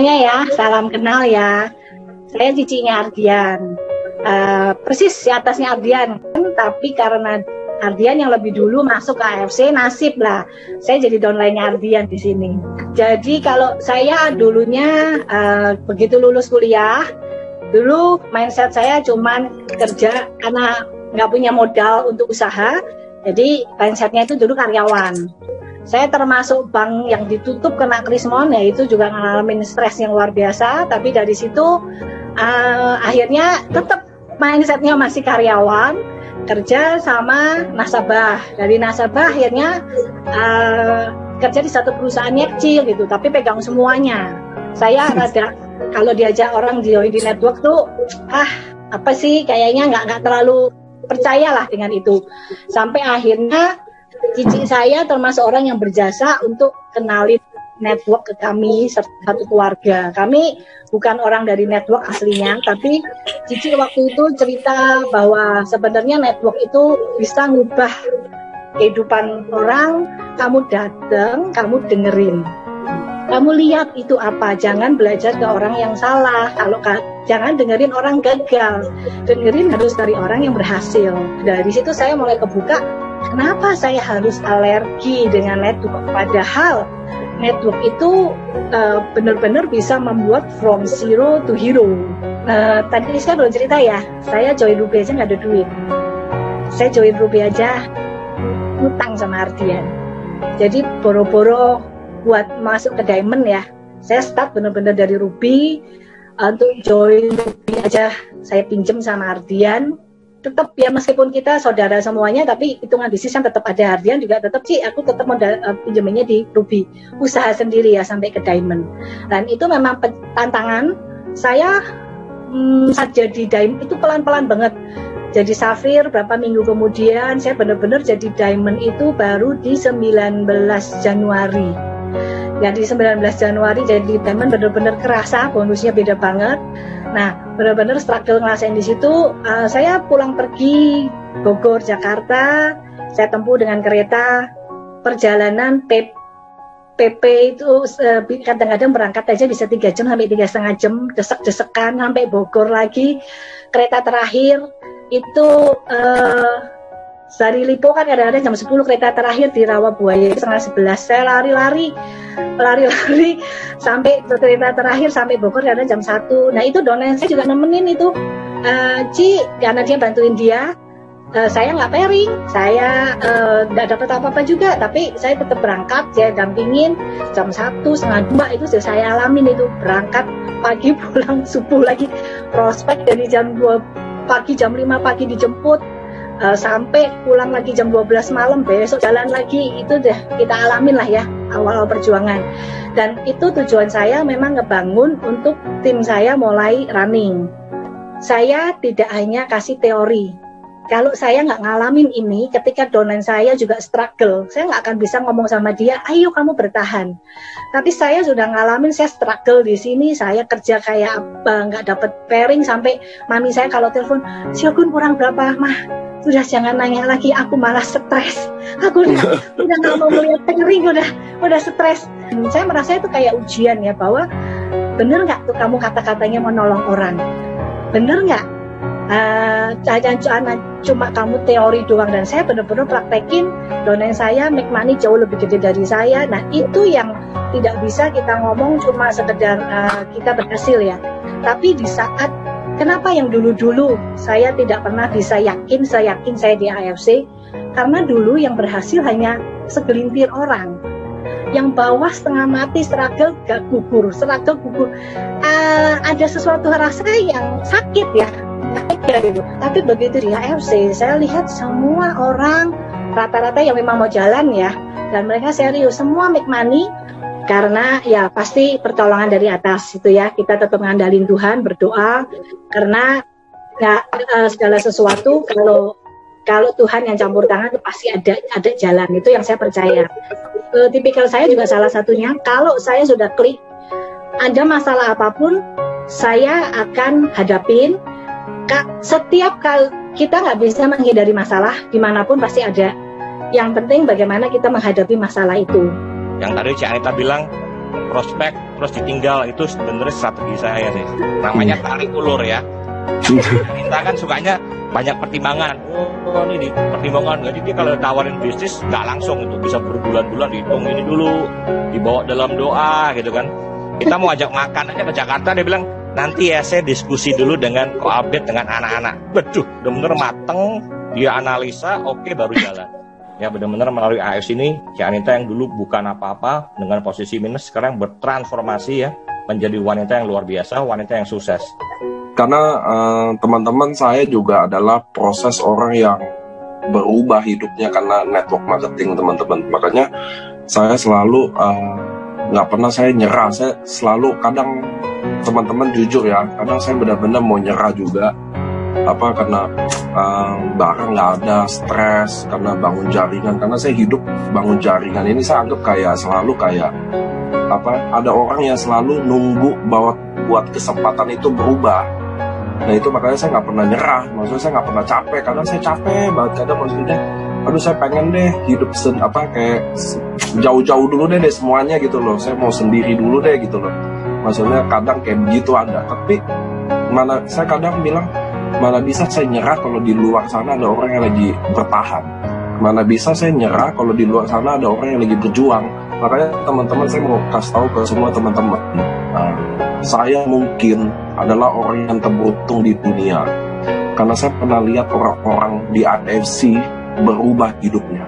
semuanya ya, salam kenal ya. Saya cicinya Ardian. Persis di atasnya Ardian, tapi karena Ardian yang lebih dulu masuk ke AFC, nasib lah. Saya jadi downline-nya Ardian di sini. Jadi kalau saya dulunya begitu lulus kuliah, dulu mindset saya cuman kerja karena nggak punya modal untuk usaha. Jadi mindsetnya itu dulu karyawan. Saya termasuk bank yang ditutup kena krismon, ya itu juga ngalamin stres yang luar biasa. Tapi dari situ akhirnya tetap mindsetnya masih karyawan, kerja sama nasabah. Dari nasabah akhirnya kerja di satu perusahaan kecil gitu, tapi pegang semuanya. Saya rada kalau diajak orang join di network tuh, apa sih kayaknya nggak terlalu percayalah dengan itu. Sampai akhirnya cici saya termasuk orang yang berjasa untuk kenalin network ke kami satu keluarga. Kami bukan orang dari network aslinya, tapi cici waktu itu cerita bahwa sebenarnya network itu bisa ngubah kehidupan orang. Kamu datang, kamu dengerin, kamu lihat itu apa. Jangan belajar ke orang yang salah. Jangan dengerin orang gagal, dengerin harus dari orang yang berhasil. Dari situ saya mulai kebuka. Kenapa saya harus alergi dengan network? Padahal network itu benar-benar bisa membuat from zero to hero. Tadi saya belum cerita ya, saya join Ruby aja nggak ada duit. Saya join Ruby aja utang sama Ardian. Jadi boro-boro buat masuk ke Diamond ya. Saya start benar-benar dari Ruby. Untuk join Ruby aja saya pinjem sama Ardian. Tetap ya, meskipun kita saudara semuanya, tapi hitungan bisnis yang tetap ada. Ardian juga tetap aku tetap modal pinjemannya di Ruby, usaha sendiri ya sampai ke Diamond. Dan itu memang tantangan saya. Saat jadi Diamond itu pelan-pelan banget. Jadi Safir berapa minggu kemudian, saya benar-benar jadi Diamond itu baru di 19 Januari. Jadi 19 Januari jadi Diamond benar-benar kerasa, bonusnya beda banget. Nah, benar-benar struggle ngerasain di situ. Saya pulang pergi Bogor, Jakarta, saya tempuh dengan kereta. Perjalanan PP itu kadang-kadang berangkat aja bisa 3 jam sampai 3,5 jam, desek-desekan sampai Bogor lagi. Kereta terakhir itu dari Lipo kan kadang-kadang jam 10 kereta terakhir di Rawabuaya 10:30. Saya lari-lari sampai kereta terakhir sampai Bogor kadang jam 1. Nah itu downline saya juga nemenin itu. Karena dia bantuin dia, saya nggak pairing, saya nggak dapat apa-apa juga, tapi saya tetap berangkat, saya dampingin jam 1, setengah 2 itu sudah saya alamin itu, berangkat pagi pulang subuh lagi, prospek dari jam 2 pagi, jam 5 pagi dijemput, sampai pulang lagi jam 12 malam, besok jalan lagi. Itu deh kita alamin lah ya awal perjuangan. Dan itu tujuan saya memang ngebangun untuk tim saya mulai running. Saya tidak hanya kasih teori. Kalau saya nggak ngalamin ini, ketika downline saya juga struggle, saya nggak akan bisa ngomong sama dia, ayo kamu bertahan. Tapi saya sudah ngalamin, saya struggle di sini, saya kerja kayak nggak dapet pairing, sampai mami saya kalau telepon, Syogun kurang berapa, mah? Sudah jangan nanya lagi, aku malah stres. Aku udah nggak mau melihat pairing, udah stres. Saya merasa itu kayak ujian ya, bahwa bener nggak tuh kamu kata-katanya menolong orang? Bener nggak? Cuma kamu teori doang, dan saya benar-benar praktekin. Downline saya make money jauh lebih gede dari saya. Nah itu yang tidak bisa kita ngomong cuma sekedar kita berhasil ya. Tapi di saat kenapa yang dulu-dulu saya tidak pernah bisa yakin saya di AFC, karena dulu yang berhasil hanya segelintir orang. Yang bawah setengah mati, struggle gugur. Ada sesuatu rasa yang sakit ya. Tapi begitu di AFC, saya lihat semua orang rata-rata yang memang mau jalan ya, dan mereka serius, semua make money, karena ya pasti pertolongan dari atas itu ya. Kita tetap mengandalkan Tuhan, berdoa, karena segala sesuatu kalau Tuhan yang campur tangan itu pasti ada jalan. Itu yang saya percaya. Tipikal saya juga salah satunya. Kalau saya sudah klik, ada masalah apapun, saya akan hadapin. Setiap kali kita nggak bisa menghindari masalah, dimanapun pasti ada. Yang penting bagaimana kita menghadapi masalah itu. Yang tadi Cik Anita bilang, prospek terus ditinggal, itu sebenarnya strategi saya sih. Namanya tarik ulur ya. Kita kan sukanya banyak pertimbangan. Oh ini pertimbangan. Jadi dia kalau tawarin bisnis nggak langsung itu, bisa berbulan-bulan dihitung ini dulu, dibawa dalam doa gitu kan. Kita mau ajak makan aja ke Jakarta, dia bilang nanti ya saya diskusi dulu dengan koabit dengan anak-anak. Betul, benar-benar mateng, dia analisa, oke baru jalan. Ya benar-benar melalui AS ini, Ci Anita yang dulu bukan apa-apa dengan posisi minus sekarang bertransformasi ya menjadi wanita yang luar biasa, wanita yang sukses. Karena teman-teman saya juga adalah proses orang yang berubah hidupnya karena network marketing teman-teman. Makanya saya selalu nggak pernah saya nyerah. Saya selalu kadang teman-teman jujur ya, kadang saya benar-benar mau nyerah juga. Karena barang nggak ada, stres karena bangun jaringan, karena saya hidup bangun jaringan ini saya anggap selalu ada orang yang selalu nunggu bahwa buat kesempatan itu berubah. Nah itu makanya saya nggak pernah nyerah, maksudnya saya nggak pernah capek, karena saya capek banget kadang maksudnya, aduh saya pengen deh hidup kayak jauh-jauh dulu deh semuanya gitu loh, saya mau sendiri dulu deh gitu loh, maksudnya kadang kayak begitu ada. Tapi saya kadang bilang mana bisa saya nyerah kalau di luar sana ada orang yang lagi bertahan. Mana bisa saya nyerah kalau di luar sana ada orang yang lagi berjuang. Makanya teman-teman saya mau kasih tahu ke semua teman-teman, saya mungkin adalah orang yang terberuntung di dunia karena saya pernah lihat orang-orang di AFC berubah hidupnya.